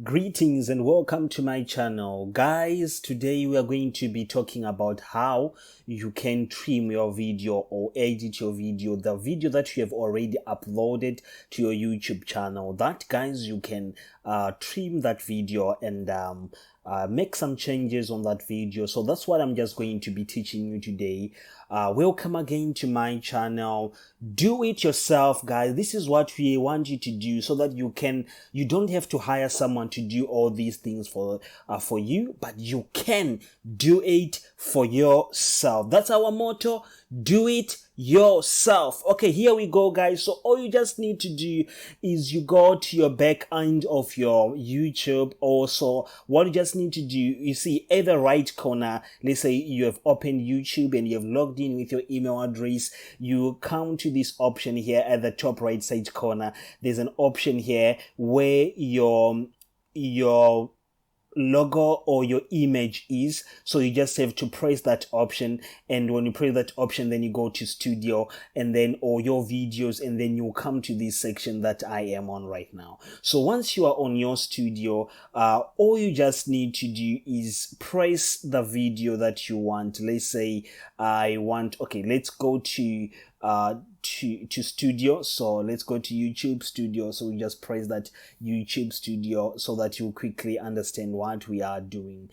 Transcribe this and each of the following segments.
Greetings and welcome to my channel. Guys, today we are going to be talking about how you can trim your video or edit your video, the video that you have already uploaded to your YouTube channel. That, guys, you can trim that video and make some changes on that video. So that's what I'm just going to be teaching you today. Welcome again to my channel. Do it yourself, guys. This is what we want you to do so that you don't have to hire someone to do all these things for you, but you can do it for yourself. That's our motto. Do it yourself. Okay, here we go, guys. So all you just need to do is you go to your back end of your YouTube. Also, what you just need to do, you see at the right corner, let's say you have opened YouTube and you have logged in with your email address. You come to this option here at the top right side corner. There's an option here where your logo or your image is. So you just have to press that option, and when you press that option, then you go to studio and then or your videos, and then you come to this section that I am on right now. So once you are on your studio, all you just need to do is press the video that you want. Let's say let's go to studio. So let's go to YouTube studio. So we just press that YouTube studio so that you quickly understand what we are doing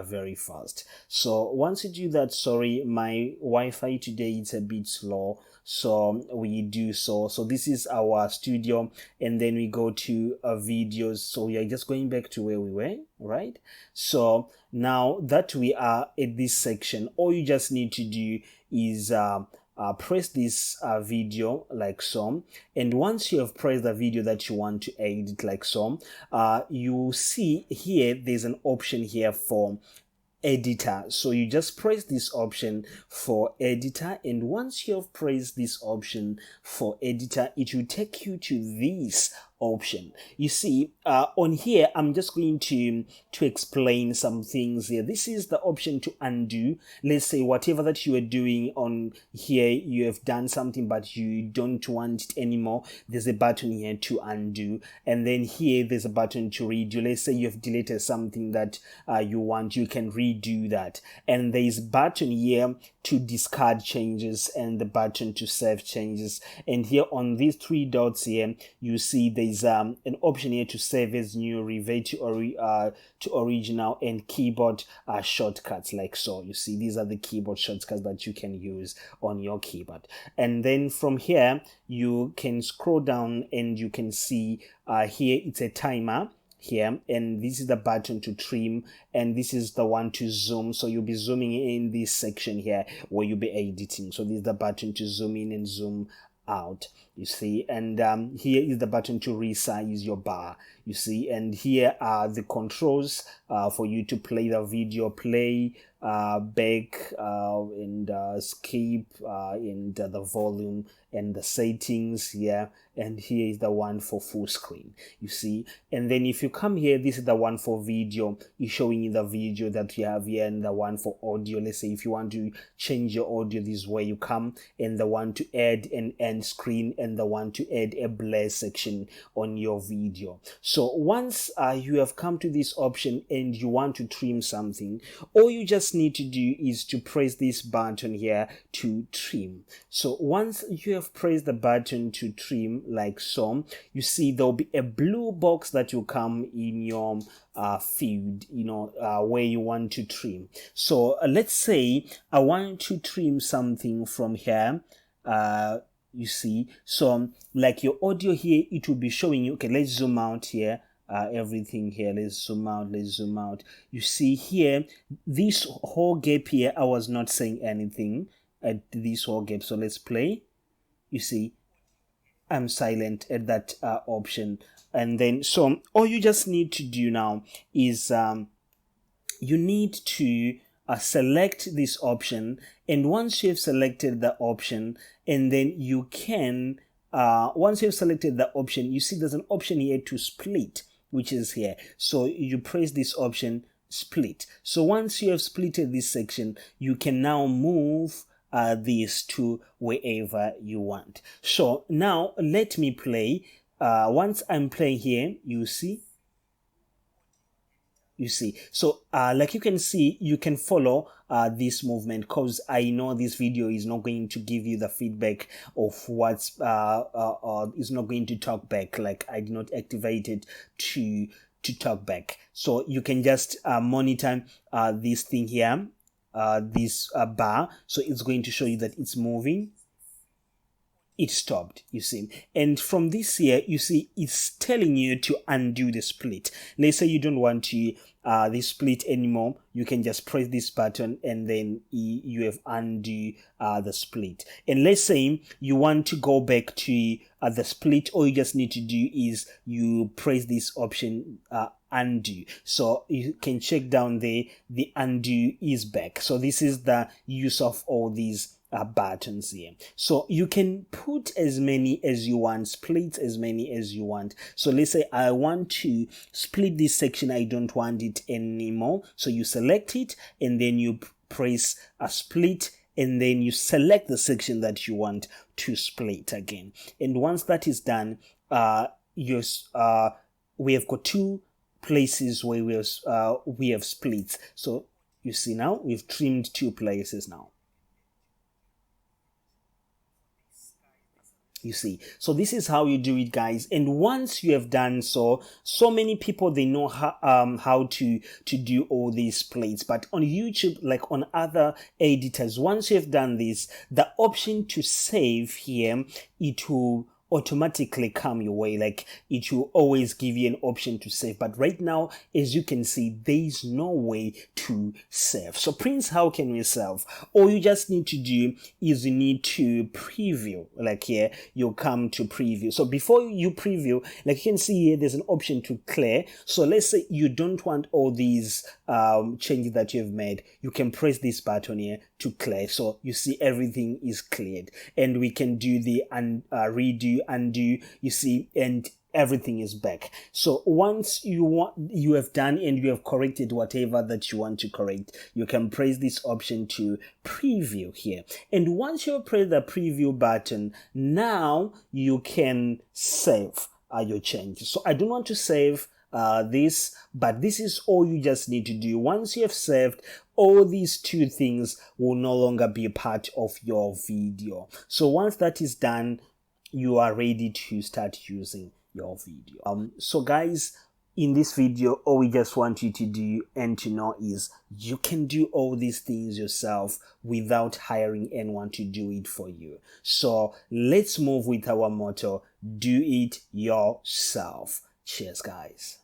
very fast. So once you do that, sorry, my Wi-Fi today is a bit slow, so we do so this is our studio, and then we go to videos. So we are just going back to where we were, right? So now that we are at this section, all you just need to do is press this video like so, and once you have pressed the video that you want to edit like so, you see here there's an option here for editor. So you just press this option for editor, and once you have pressed this option for editor, it will take you to this option. You see, on here I'm just going to explain some things here. This is the option to undo. Let's say whatever that you are doing on here, you have done something but you don't want it anymore. There's a button here to undo, and then here there's a button to redo. Let's say you have deleted something that you want, you can redo that, and there's a button here to discard changes and the button to save changes. And here on these three dots here, you see there's an option here to save as new, revert to original, and keyboard shortcuts like so. You see, these are the keyboard shortcuts that you can use on your keyboard. And then from here you can scroll down and you can see here it's a timer here, and this is the button to trim, and this is the one to zoom. So you'll be zooming in this section here where you'll be editing. So this is the button to zoom in and zoom out, you see, and here is the button to resize your bar, you see, and here are the controls for you to play the video, play, back, and skip, and the volume and the settings here, and here is the one for full screen, you see. And then if you come here, this is the one for video, is showing you the video that you have here, and the one for audio. Let's say if you want to change your audio, this is where you come, and the one to add an end screen, and the one to add a blur section on your video. So once you have come to this option and you want to trim something, all you just need to do is to press this button here to trim. So once you have pressed the button to trim like so, you see there'll be a blue box that will come in your field, where you want to trim. So let's say I want to trim something from here, you see. So like your audio here, it will be showing you. Okay, let's zoom out here. Everything here, let's zoom out. You see here, this whole gap here, I was not saying anything at this whole gap. So let's play. You see, I'm silent at that option. And then so all you just need to do now is you need to select this option, and once you have selected the option, and then you can once you've selected the option, you see there's an option here to split, which is here. So you press this option, split. So once you have splitted this section, you can now move this to wherever you want. So now let me play. Once I'm playing here, you see You see, so like you can see, you can follow this movement, because I know this video is not going to give you the feedback of what's is not going to talk back. Like I did not activate it to talk back, so you can just monitor this thing here, this bar, so it's going to show you that it's moving. It stopped, you see. And from this here, you see, it's telling you to undo the split. Let's say you don't want to this split anymore. You can just press this button and then you have undo the split. And let's say you want to go back to the split. All you just need to do is you press this option, undo. So you can check down there, the undo is back. So this is the use of all these buttons here. So you can put as many as you want, split as many as you want. So let's say I want to split this section, I don't want it anymore. So you select it and then you press a split, and then you select the section that you want to split again. And once that is done, we have got two places where we have splits. So you see now we've trimmed two places now. You see, so this is how you do it, guys. And once you have done so many people, they know how to do all these splits. But on YouTube, like on other editors, once you have done this, the option to save here, it will automatically come your way. Like it will always give you an option to save, but right now, as you can see, there is no way to save. So Prince, how can we save? All you just need to do is you need to preview. Like here, you'll come to preview. So before you preview, like you can see here, there's an option to clear. So let's say you don't want all these changes that you've made, you can press this button here to clear. So you see everything is cleared, and we can do the redo, undo, you see, and everything is back. So once you have done and you have corrected whatever that you want to correct, you can press this option to preview here. And once you press the preview button, now you can save your changes. So I don't want to save this, but this is all you just need to do. Once you have saved, all these two things will no longer be a part of your video. So once that is done, you are ready to start using your video. So guys, in this video, all we just want you to do and to know is you can do all these things yourself without hiring anyone to do it for you. So let's move with our motto, do it yourself. Cheers, guys.